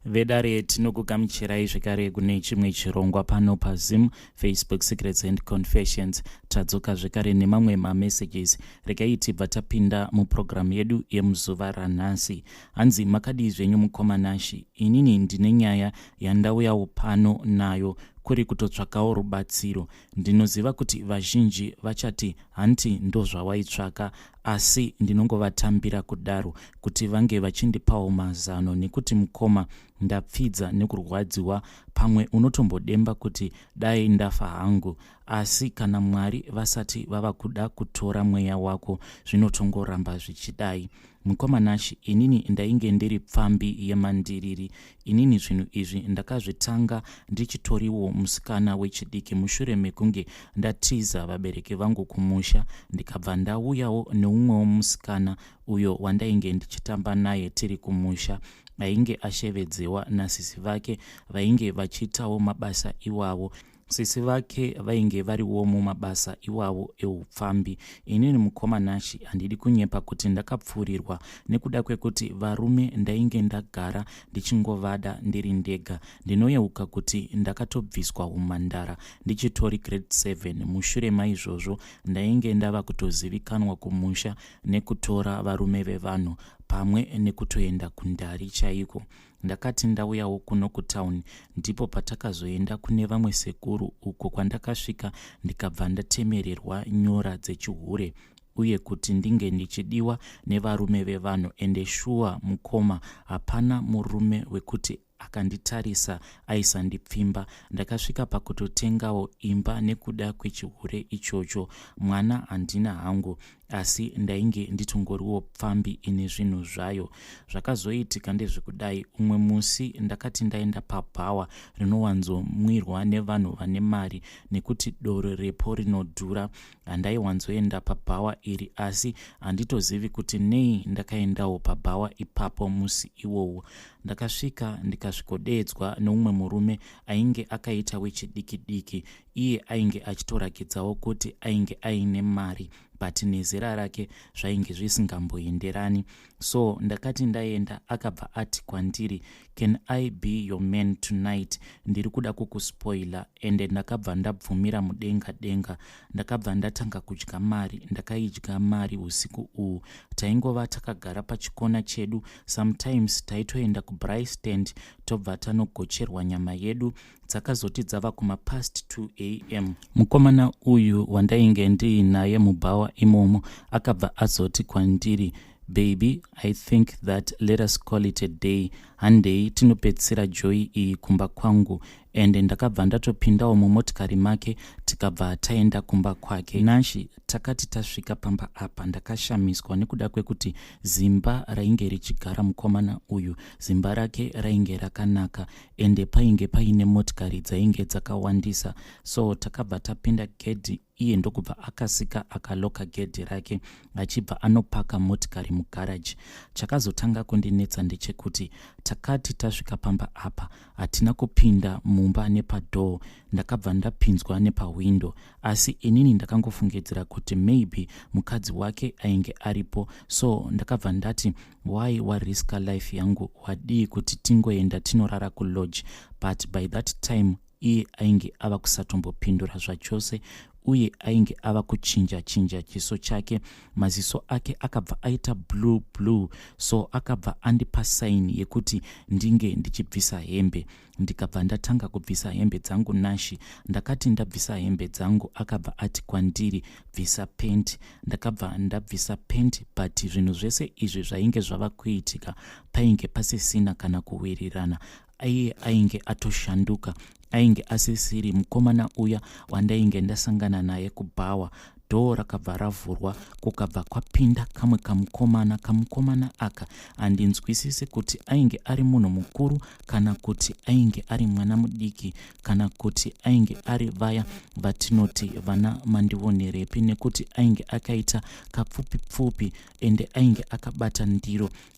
Vedare tinokugamuchirai zvekare kune chimwe chirongwa pano paZim, Facebook Secrets and Confessions. Tadzoka zvekare nemamwe mamessages. Regai tibva tapinda mupurogiramu yedu yemuzuva ranhasi. Hanzi makadii zvenyu mukomanashi? Inini ndine nyaya yandauyawo pano nayo, kuri kutotsvakawo rubatsiro. Ndinoziva kuti vazhinji vachati hanti ndozvawaitsvaka, asi ndinongovatambira kudaro kuti vange vachindipawo mazano, nekuti mukoma ndapfidza nekurwadziwa. Pamwe unotombodemba kuti dai ndafa hangu, asi kana Mwari vasati vava kuda kutora mweya wako, zvinotongoramba zvichidai. Mukomanashi, inini ndainge ndiri pfambi yemandiriri. Inini zvinhu izvi ndakazvitanga ndichitoriwo musikana wechidiki, mushure mekunge ndatiza vabereki vangu kumusha, ndikabva ndauyawo neumwewo musikana uyo wandainge ndichitamba naye tiri kumusha. Ainge ashevedzewa nasisi vake vainge vachiitawo mabasa iwavo. Sisi vake vainge variwo mumabasa iwavo eupfambi. Inini mukomanashi handidi kunyepa kuti ndakapfuurirwa nekuda kwekuti varume ndainge ndagara ndichingovada ndiri ndega. Ndinoyeuka kuti ndakatobviswa umhandara ndichitori grade 7. Mushure maizvozvo ndainge ndava kutozivikanwa kumusha nekutora varume vevanhu pamwe nekutoenda kundari chaiko. Ndakati ndauyawo kuno kutauni, ndipo patakazoenda kune vamwe sekuru, uko kwandakasvika ndikabva ndatemererwa nyora dzechihure, uye kuti ndinge ndichidiwa nevarume vevanhu. Ende shuwa mukoma, hapana murume wekuti akanditarisa aisandipfimba. Ndakasvika pakutotengawo imba nekuda kwechihure ichocho. Mwana handina hangu, asi ndainge nditongoriwo pfambi ine zvinhu zvayo. Zvakazoitika ndezvekudai, umwe musi ndakati ndaenda pabhawa rinowanzomwirwa nevanhu vane mari, nekuti doro repo rinodhura. Handaiwanzoenda pabhawa iri, asi handitozivi kuti nei ndakaendawo pabhawa ipapo musi iwowo. Ndakasvika ndikasvikodedzwa neumwe murume ainge akaita wechidiki-diki. Iye ainge achitorakidzawo kuti ainge aine mari, but nezera rake zvainge zvisingamboenderani. So ndakati ndaenda, akabva ati kwandiri, "Can I be your man tonight? Ndiri kuda kukuspoila." Ende ndakabva ndabvumira mudenga denga. Ndakabva ndatanga kudya mari. Ndakaidya mari usiku uhu. Taingova takagara pachikona chedu. Sometimes taitoenda kubraai stand tobva tanogocherwa nyama yedu. Dzakazoti dzava kuma-past 2 AM. Mukomana uyu wandainge ndiinaye mubhawa imomo akabva azoti kwandiri, "Baby, I think that let us call it a day. Handei tinopedzisira joy iyi kumba kwangu." Ende ndakabva ndatopindawo mumotikari make tikabva taenda kumba kwake. Nashi takati tasvika pamba apa, ndakashamiswa nekuda kwekuti zimba rainge richigara mukomana uyu, zimba rake rainge rakanaka, ende painge paine motikari dzainge dzakawandisa. So takabva tapinda gedhi, iye ndokubva akasika akaloka gedhi rake achibva anopaka motikari mugaraji. Chakazotanga kundinetsa ndechekuti takati tasvika pamba apa hatina kupinda mumba nepadhoo. Ndakabva ndapinzwa nepawindo, asi inini ndakangofungidzira kuti maybe mukadzi wake ainge aripo. So ndakabva ndati, why wariska life yangu, wadii kuti tingoenda tinorara kulodge? But by that time iye ainge ava kusatombopindura zvachose, uye ainge ava kuchinja chiso chake. Maziso ake akabva aita blue. So akabva andipa saini yekuti ndinge ndichibvisa hembe. Ndikabva ndatanga kubvisa hembe dzangu nashi. Ndakati ndabvisa hembe dzangu, akabva ati kwandiri, "Bvisa penti." Ndakabva ndabvisa penti, but zvinhu zvese izvi zvainge zvava kuitika painge pasisina kana kuwirirana. Iye ainge atoshanduka, ainge asisiri mukomana uya wandainge ndasangana naye kubhawa. Dhoo rakabva ravhurwa, kukabva kwapinda kamwe kamukomana aka. Handinzwisisi kuti ainge ari munhu mukuru, kana kuti ainge ari mwana mudiki, kana kuti ainge ari vaya vatinoti vana mandionerepi, nekuti ainge akaita kapfupi, ende ainge akabata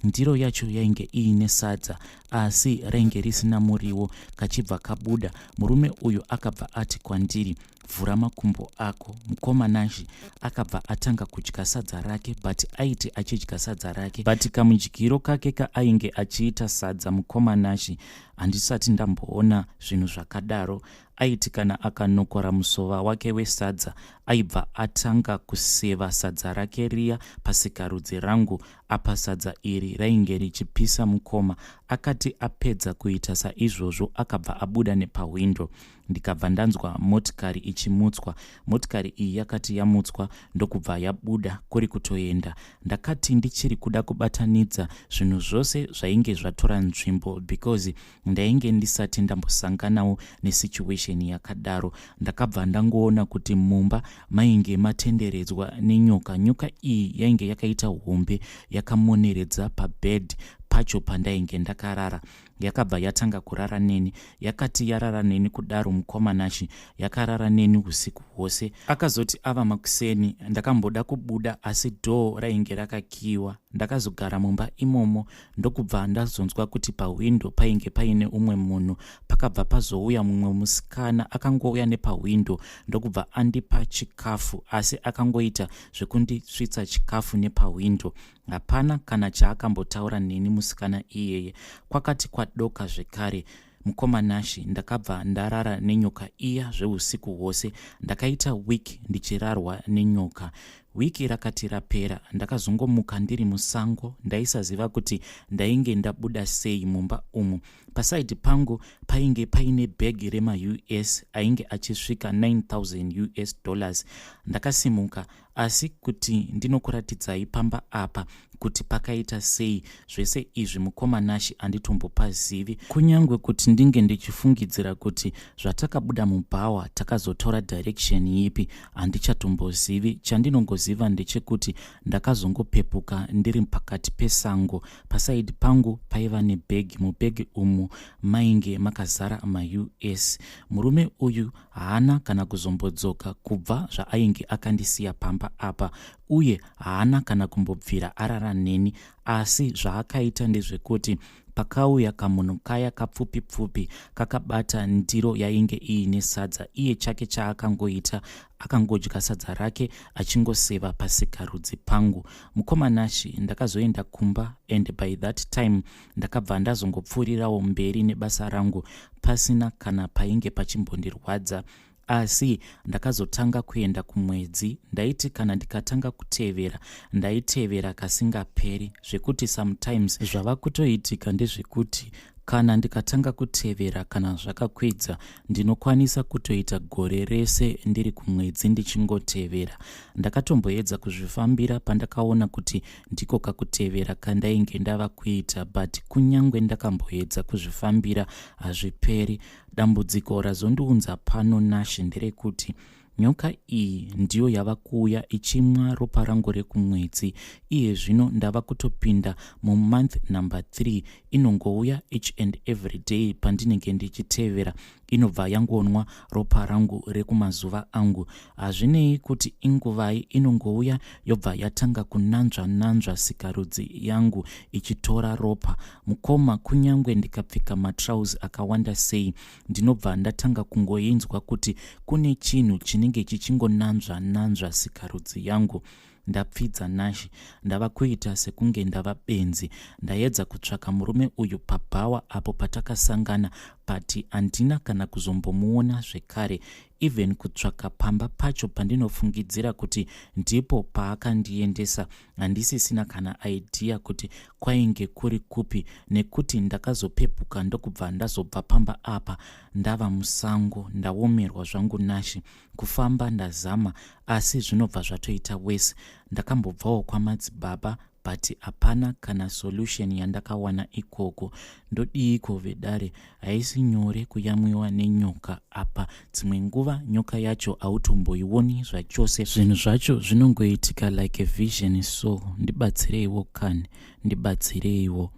ndiro yacho yainge iine sadza, asi rainge risina muriwo, kachibva kabuda. Murume uyu akabva ati kwandiri, vhura makumbo ako. Mukomanashi akabva atanga kudya sadza rake, but aiti achidya sadza rake, but kamudyiro kake kaainge achiita sadza mukomanashi handisati ndamboona zvinhu zvakadaro. Aiti kana akanokora musova wake wesadza aibva atanga kuseva sadza rake riya pasikarudzi rangu, apa sadza iri rainge richipisa mukoma. Akati apedza kuita saizvozvo akabva abuda nepahwindo. Ndikabva ndanzwa motikari ichimutswa. Motikari iyi yakati yamutswa ndokubva yabuda kuri kutoenda. Ndakati ndichiri kuda kubatanidza zvinhu zvose zvainge zvatora nzvimbo, because ndainge ndisati ndambosanganawo nesituation yakadaro. Ndakabva ndangoona kuti mumba mainge matenderedzwa nenyoka. Nyoka iyi yainge yakaita hombe yakamoneredza pabed pacho pandainge ndakarara. Yakabva yatanga kurara neni. Yakati yarara neni kudaro mukomanashi yakarara neni usiku hwose. Akazoti ava makuseni ndakamboda kubuda, asi dhoo rainge rakakiyiwa. Ndakazogara mumba imomo ndokubva ndazonzwa kuti pahwindo painge paine umwe munhu. Pakabva pazouya mumwe musikana akangouya nepahwindo ndokubva andipa chikafu, asi akangoita zvekundisvitsa chikafu nepahwindo. Hapana kana chaakambotaura neni musikana iyeye. Kwakati kwadoka zvekare mukomanashi ndakabva ndarara nenyoka iya zveusiku hwose. Ndakaita wiki ndichirarwa nenyoka. Wiki rakati rapera ndakazongomuka ndiri musango. Ndaisaziva kuti ndainge ndabuda sei mumba umu. Pasaidi pangu painge paine bhegi rema-US ainge achisvika $9,000. Ndakasimuka, asi kuti ndinokuratidzai pamba apa kuti pakaita sei. Zvese izvi mukomanashi handitombopazivi, kunyangwe kuti ndinge ndichifungidzira kuti zvatakabuda mubhawa takazotora direction ipi handichatombozivi. Chandinongoziva ndechekuti ndakazongopepuka ndiri pakati pesango. Pasaidi pangu paiva nebhegi. Mubhegi umu mainge makazara ma-US. Murume uyu haana kana kuzombodzoka kubva zvaainge akandisiya pamba apa, uye haana kana kumbobvira arara neni, asi zvaakaita ndezvekuti pakauya kamunhu kaya kapfupi-pfupi kakabata ndiro yainge iine sadza. Iye chake chaakangoita akangodya sadza rake achingoseva pasikarudzi pangu. Mukomanashi ndakazoenda kumba, and by that time ndakabva ndazongopfuurirawo mberi nebasa rangu pasina kana painge pachimbondirwadza. Asi ndakazotanga kuenda kumwedzi. Ndaiti kana ndikatanga kutevera ndaitevera kasingaperi, zvekuti sometimes zvava kutoitika ndezvekuti kana ndikatanga kutevera kana zvakakwidza ndinokwanisa kutoita gore rese ndiri kumwedzi ndichingotevera. Ndakatomboedza kuzvifambira pandakaona kuti ndiko kakutevera kandainge ndava kuita, but kunyangwe ndakamboedza kuzvifambira hazviperi. Dambudziko razondiunza pano nashi nderekuti nyoka iyi ndiyo yava kuuya ichimwa ropa rangu rekumwedzi. Iye zvino ndava kutopinda mumonth number 3. Inongouya each and every day pandinenge ndichitevera. Inobva yangonwa ropa rangu rekumazuva angu. Hazvinei kuti inguvai, inongouya yobva yatanga kunanzva Sika Rudzo Yangu ichitora ropa. Mukoma, kunyangwe ndikapfeka matrauzi akawanda sei, ndinobva ndatanga kungoinzwa kuti kune chinhu chinenge chichingonanzva Sika Rudzo Yangu. Ndapfidza nashi, ndava kuita sekunge ndava benzi. Ndaedza kutsvaka murume uyu pabhawa apo patakasangana, but handina kana kuzombomuona zvekare. Even kutsvaka pamba pacho pandinofungidzira kuti ndipo paakandiendesa, handisisina kana idea kuti kwainge kuri kupi, nekuti ndakazopepuka ndokubva ndazobva pamba apa ndava musango. Ndaomerwa zvangu nashi. Kufamba ndazama, asi zvinobva zvatoita wese. Ndakambobvawo kwamadzibaba, but hapana kana solution yandakawana ikoko. Ndodiiko vedare, haisi nyore kuyamwiwa nenyoka apa. Dzimwe nguva nyoka yacho hautomboioni zvachose, zvinhu zvacho zvinongoitika like a vision. So ndibatsireiwo kani, ndibatsireiwo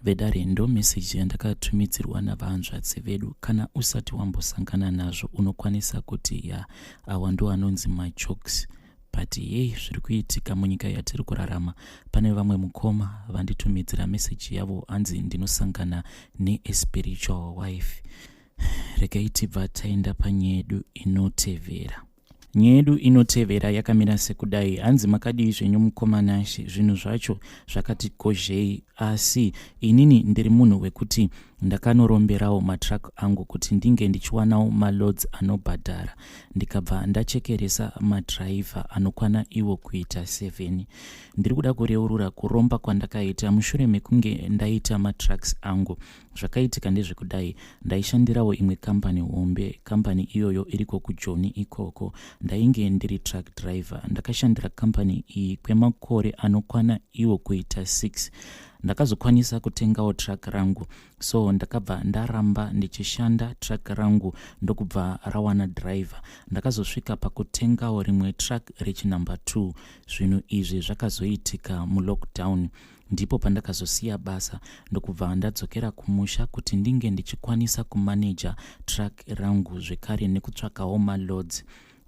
vedare. Ndo meseji yandakatumidzirwa navahanzvadzi vedu. Kana usati wambosangana nazvo unokwanisa kuti awa ndo anonzi majokes. But yei, zviri kuitika munyika yatiri kurarama. Pane vamwe mukoma vanditumidzira meseji yavo hanzi ndinosangana ne-a spiritual wife. regai tibva taenda panyaya yedu inotevera. Nyaya yedu inotevera yakamira sekudai. Hanzi makadii zvenyu mukomanashi, zvinhu zvacho zvakati kozhei, asi inini ndiri munhu wekuti ndakanoromberawo matrack angu kuti ndinge ndichiwanawo maloads anobhadhara. Ndikabva ndachekeresa madhiraivha anokwana iwo kuita 7. Ndiri kuda kureurura kuromba kwandakaita mushure mekunge ndaita matracks angu. Zvakaitika ndezvekudai, ndaishandirawo imwe kambani hombe. Kambani iyoyo iriko kuJoni ikoko. Ndainge ndiri truck driver. Ndakashandira kambani iyi kwemakore anokwana iwo kuita 6. Ndakazokwanisa kutengawo track rangu, so ndakabva ndaramba ndichishanda track rangu ndokubva rawana driver. Ndakazosvika pakutengawo rimwe track rechinumber 2. Zvinhu izvi zvakazoitika mulockdown. Ndipo pandakazosiya basa ndokubva ndadzokera kumusha kuti ndinge ndichikwanisa kumaneja track rangu zvekare nekutsvakawo maloads.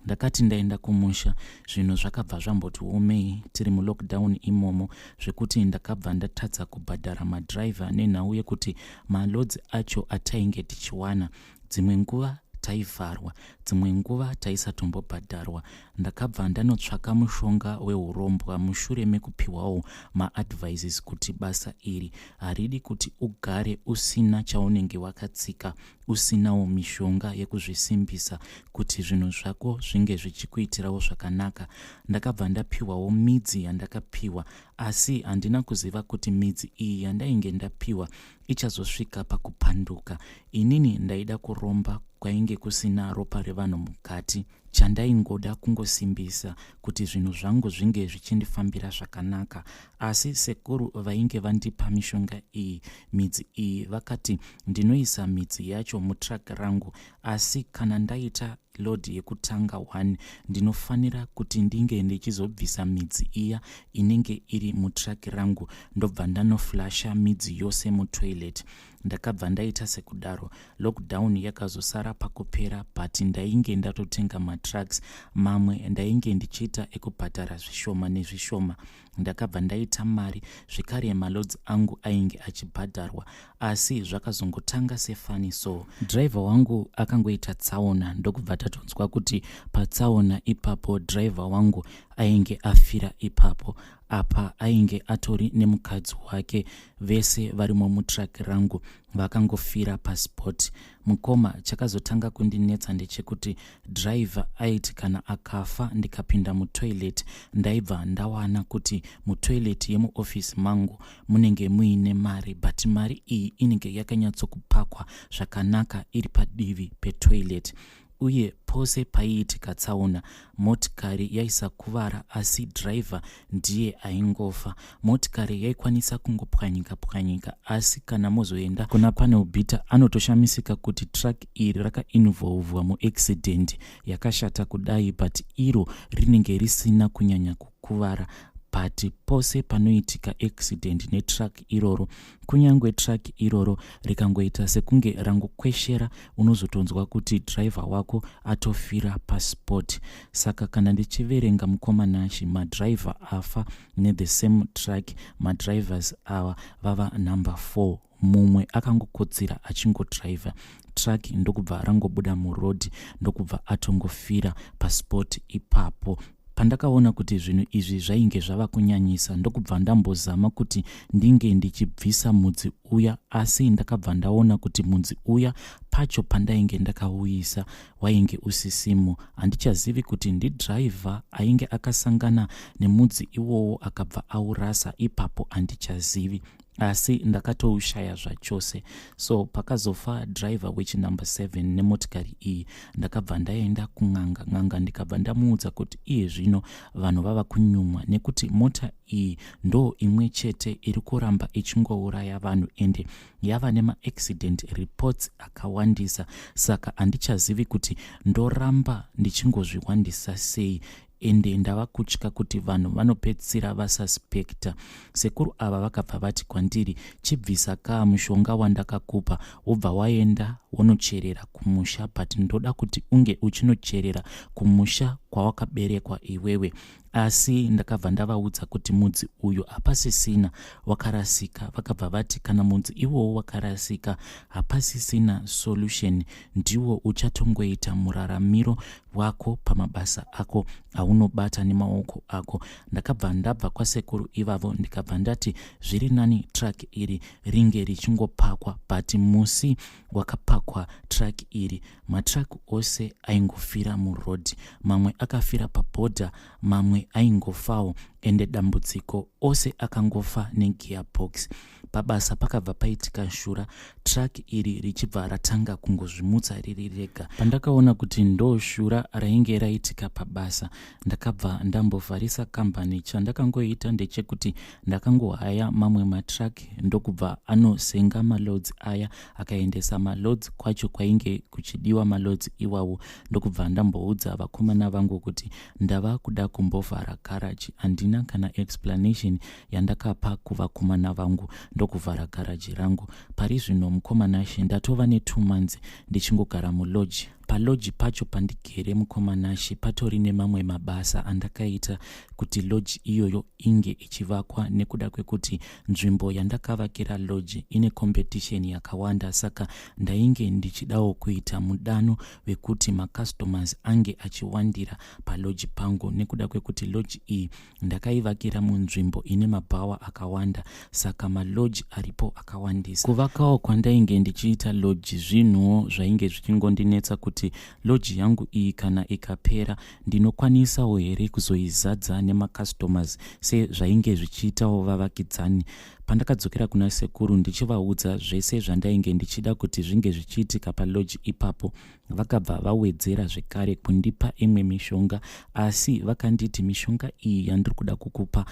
Ndakati ndaenda kumusha, zvinhu zvakabva zvamboti omei tiri mulockdown imomo, zvekuti ndakabva ndatadza kubhadhara madhiraivha nenhau yekuti maloads acho atainge tichiwana dzimwe nguva taivharwa, dzimwe nguva taisatombobhadharwa. Ndakabva ndanotsvaka mushonga wehurombwa mushure mekupiwawo maadvices kuti basa iri haridi kuti ugare usina chaunenge wakatsika, usinawo mishonga yekuzvisimbisa kuti zvinhu zvako zvinge zvichikuitirawo zvakanaka. Ndakabva ndapiwawo midzi yandakapiwa, asi handina kuziva kuti midzi iyi yandainge ndapiwa ichazosvika pakupanduka. Inini ndaida kuromba kwainge kusina ropa revanhu mukati. Chandaingoda kungosimbisa kuti zvinhu zvangu zvinge zvichindifambira zvakanaka. Asi sekuru vainge vandipa mishonga iyi, midzi iyi, vakati ndinoisa midzi yacho mutrack rangu, asi kana ndaita load yekutanga 1 ndinofanira kuti ndinge ndichizobvisa midzi iya inenge iri mutrack rangu ndobva ndanoflasha midzi yose mutoilet. Ndakabva ndaita sekudaro. Lockdown yakazosara pakupera, but ndainge ndatotenga matracks mamwe ndainge ndichiita ekubhadhara zvishoma nezvishoma. Ndakabva ndaita mari zvekare maloads angu ainge achibhadharwa, asi zvakazongotanga sefani. So driver wangu akangoita tsaona, ndokubva tatonzwa kuti patsaona ipapo driver wangu ainge afira ipapo. Apa ainge atori nemukadzi wake, vese varimo mutrack rangu vakangofira paspot. Mukoma chakazotanga kundinetsa ndechekuti driver aiti kana akafa ndikapinda mutoilet, ndaibva ndawana kuti mutoilet yemuofisi mangu munenge muine mari, but mari iyi inenge yakanyatsokupakwa zvakanaka iri padivi petoilet. Uye pose paiitika tsaona, motikari yaisakuvara asi driver ndiye aingofa. Motikari yaikwanisa kungopwanyika, asi kana mozoenda kuna pane ubhita anotoshamisika kuti track iri rakainvolvwa muaccident yakashata kudai, but iro rinenge risina kunyanya kukuvara. But pose panoitika accident netrack iroro, kunyangwe track iroro rikangoita sekunge rangokweshera, unozotonzwa kuti driver wako atofira paspot. Saka kana ndichiverenga mukomanashi, madriver afa nethe same track, madrivers ava vava number 4. Mumwe akangokodzera achingodriver track ndokubva rangobuda muroad, ndokubva atongofira paspot ipapo. Pandakaona kuti zvinhu izvi zvainge zvava kunyanyisa, ndokubva ndambozama kuti ndinge ndichibvisa mudzi uya, asi ndakabva ndaona kuti mudzi uya pacho pandainge ndakauyisa wainge usisimo. Handichazivi kuti ndidriver ainge akasangana nemudzi iwowo akabva aurasa ipapo, handichazivi, asi ndakatoushaya zvachose. So pakazofa driver wechinumber 7 nemotikari iyi, ndakabva ndaenda kun'anga ndikabva ndamuudza kuti iye zvino vanhu vava kunyumwa nekuti mota iyi ndo imwe chete iri kuramba ichingouraya vanhu ende yava nemaaccident reports akawandisa. Saka handichazivi kuti ndoramba ndichingozviwandisa sei, ende ndava kutya kuti vanhu vanopedzisira vasuspekta. Sekuru ava vakabva vati kwandiri, chibvisa ka mushonga wandakakupa wobva waenda wonocherera kumusha, but ndoda kuti unge uchinocherera kumusha kwawakaberekwa iwewe. Asi ndakabva ndavaudza kuti mudzi uyu hapasisina wakarasika. Vakabva vati kana mudzi iwowo wakarasika hapasisina solution, ndiwo uchatongoita muraramiro wako pamabasa ako aunobata nemaoko ako. Ndakabva ndabva kwasekuru ivavo ndikabva ndati zviri nani track iri ringe richingopakwa, but musi wakapakwa track iri matrack ose aingofira murodhi, mamwe akafira pabhodha, mamwe aingofawo, ende dambudziko ose akangofa negearbox. Pabasa pakabva paitika shura, track iri richibva ratanga kungozvimutsa riri rega. Pandakaona kuti ndo shura rainge raitika pabasa, ndakabva ndambovharisa kambani. Chandakangoita ndechekuti ndakangohaya mamwe matrack ndokubva anosenga maloads aya akaendesa maloads kwacho kwainge kuchidiwa maloads iwawo. Ndokubva ndamboudza vakomana vangu kuti ndava kuda kumbovhara garaji, handina kana explanation yandakapa kuvakomana vangu, ndokuvhara garaji rangu. Pari zvino mukomanashi ndatova ne2 months ndichingogara muloji. Paloji pacho pandigere mukomanashi patori nemamwe mabasa andakaita kuti loji iyoyo inge ichivakwa, nekuda kwekuti nzvimbo yandakavakira loji ine competition yakawanda. Saka ndainge ndichidawo kuita mudano wekuti macustomers ange achiwandira paloji pangu, nekuda kwekuti loji iyi ndakaivakira munzvimbo ine mabhawa akawanda, saka maloji aripo akawandisa. Kuvakawo kwandainge ndichiita loji zvinhuwo zvainge zvichingondinetsa kuti loji yangu iyi kana ikapera ndinokwanisawo here kuzoizadza nemacustomers sezvainge zvichiitawo vavakidzani. Pandakadzokera kuna sekuru ndichivaudza zvese zvandainge ndichida kuti zvinge zvichiitika paloji ipapo, vakabva vawedzera zvekare kundipa imwe mishonga, asi vakanditi mishonga iyi yandiri kuda kukupa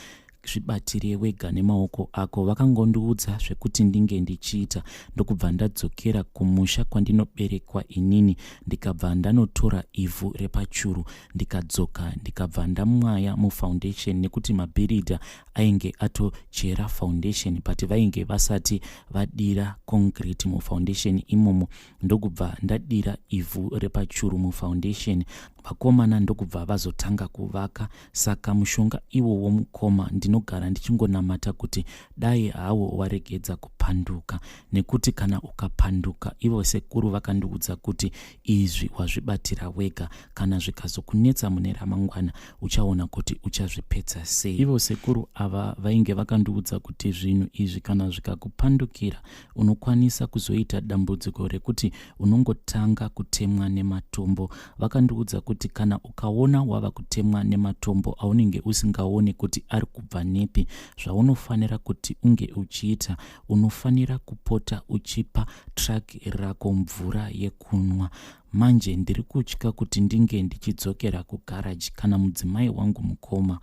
zvibatire wega nemaoko ako. Vakangondiudza zvekuti ndinge ndichiita. Ndokubva ndadzokera kumusha kwandinoberekwa inini, ndikabva ndanotora ivhu repachuru ndikadzoka ndikabva ndamwaya mufoundation, nekuti mabhiridha ainge atochera foundation but vainge vasati vadira concrete mufoundation imomo. Ndokubva ndadira ivhu repachuru mufoundation, vakomana ndokubva vazotanga kuvaka. Saka mushonga iwowo mukoma ndinogara ndichingonamata kuti dai hawo waregedza kupanduka, nekuti kana ukapanduka, ivo sekuru vakandiudza kuti izvi wazvibatira wega, kana zvikazokunetsa mune ramangwana uchaona kuti uchazvipedza sei. Ivo sekuru ava vainge vakandiudza kuti zvinhu izvi kana zvikakupandukira unokwanisa kuzoita dambudziko rekuti unongotanga kutemwa nematombo. Vakandiudza kuti kana ukaona wava kutemwa nematombo aunenge usingaoni kuti ari kubva nepi, zvaunofanira kuti unge uchiita, unofanira kupota uchipa track rako mvura yekunwa. Manje ndiri kutya kuti ndinge ndichidzokera kugaraji kana mudzimai wangu mukoma.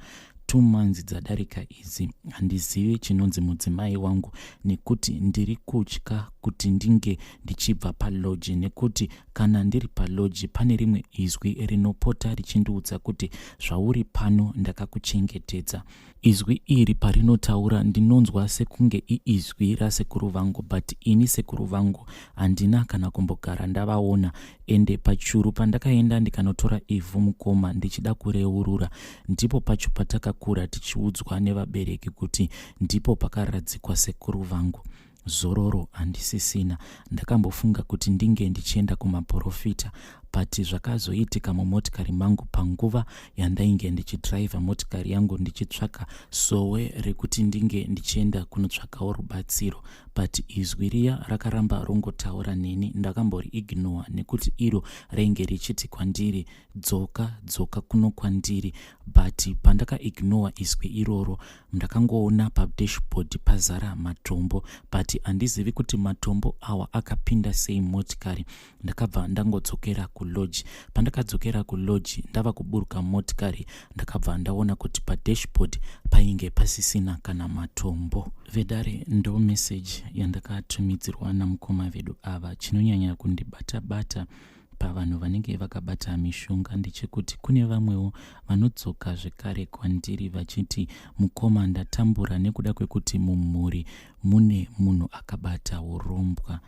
2 months dzadarika idzi handizivi chinonzi mudzimai wangu, nekuti ndiri kutya kuti ndinge ndichibva paloji, nekuti kana ndiri paloji pane rimwe izwi rinopota richindiudza kuti zvauri pano ndakakuchengetedza. Izwi iri parinotaura ndinonzwa sekunge iizwi rasekuru vangu, but ini sekuru vangu handina kana kumbogara ndavaona. Ende pachuru pandakaenda ndikanotora ivhu mukoma ndichida kureurura, ndipo pacho patakakura tichiudzwa nevabereki kuti ndipo pakaradzikwa sekuru vangu. Zororo handisisina. Ndakambofunga kuti ndinge ndichienda kumaprofita, but zvakazoitika mumotikari mangu panguva yandainge ndichidhiraivha motikari yangu ndichitsvaka sowe rekuti ndinge ndichienda kunotsvakawo rubatsiro, but izwi riya rakaramba rongotaura neni. Ndakambori ignore nekuti iro rainge richiti kwandiri dzoka dzoka kuno kwandiri, but pandakaignore izwi iroro ndakangoona padashboard pazara matombo, but handizivi kuti matombo awa akapinda sei motikari. Ndakabva ndangodzokera kuloji. Pandakadzokera kuloji ndava kuburuka motikari, ndakabva ndaona kuti padashboard painge pasisina kana matombo. Vedare ndo message yandakatumidzirwa namukoma vedu ava. Chinonyanya kundibata-bata pavanhu vanenge vakabata mishonga ndechekuti kune vamwewo vanodzoka zvekare kwandiri vachiti mukoma ndatambura nekuda kwekuti mumhuri mune munhu akabata urombwa.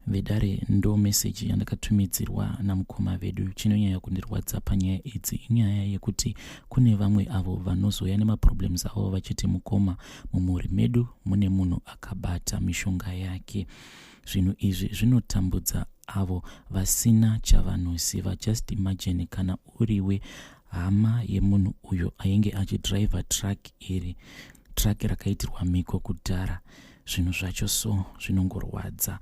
vedare ndo meseji yandakatumidzirwa namukoma vedu. Chinonyanya kundirwadza panyaya idzi inyaya yekuti kune vamwe avo vanozoya nemaproblems avo vachiti mukoma, mumhuri medu mune munhu akabata mishonga yake. Zvinhu izvi zvinotambudza avo vasina chavanoziva. Just imagine kana uriwe hama yemunhu uyo ainge achidhiraivha truck rakaitirwa miko kudhara. Zvinhu zvacho so zvinongorwadza.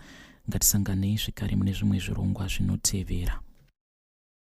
Ngatisanganei zvekare mune zvimwe zvirongwa zvinotevera.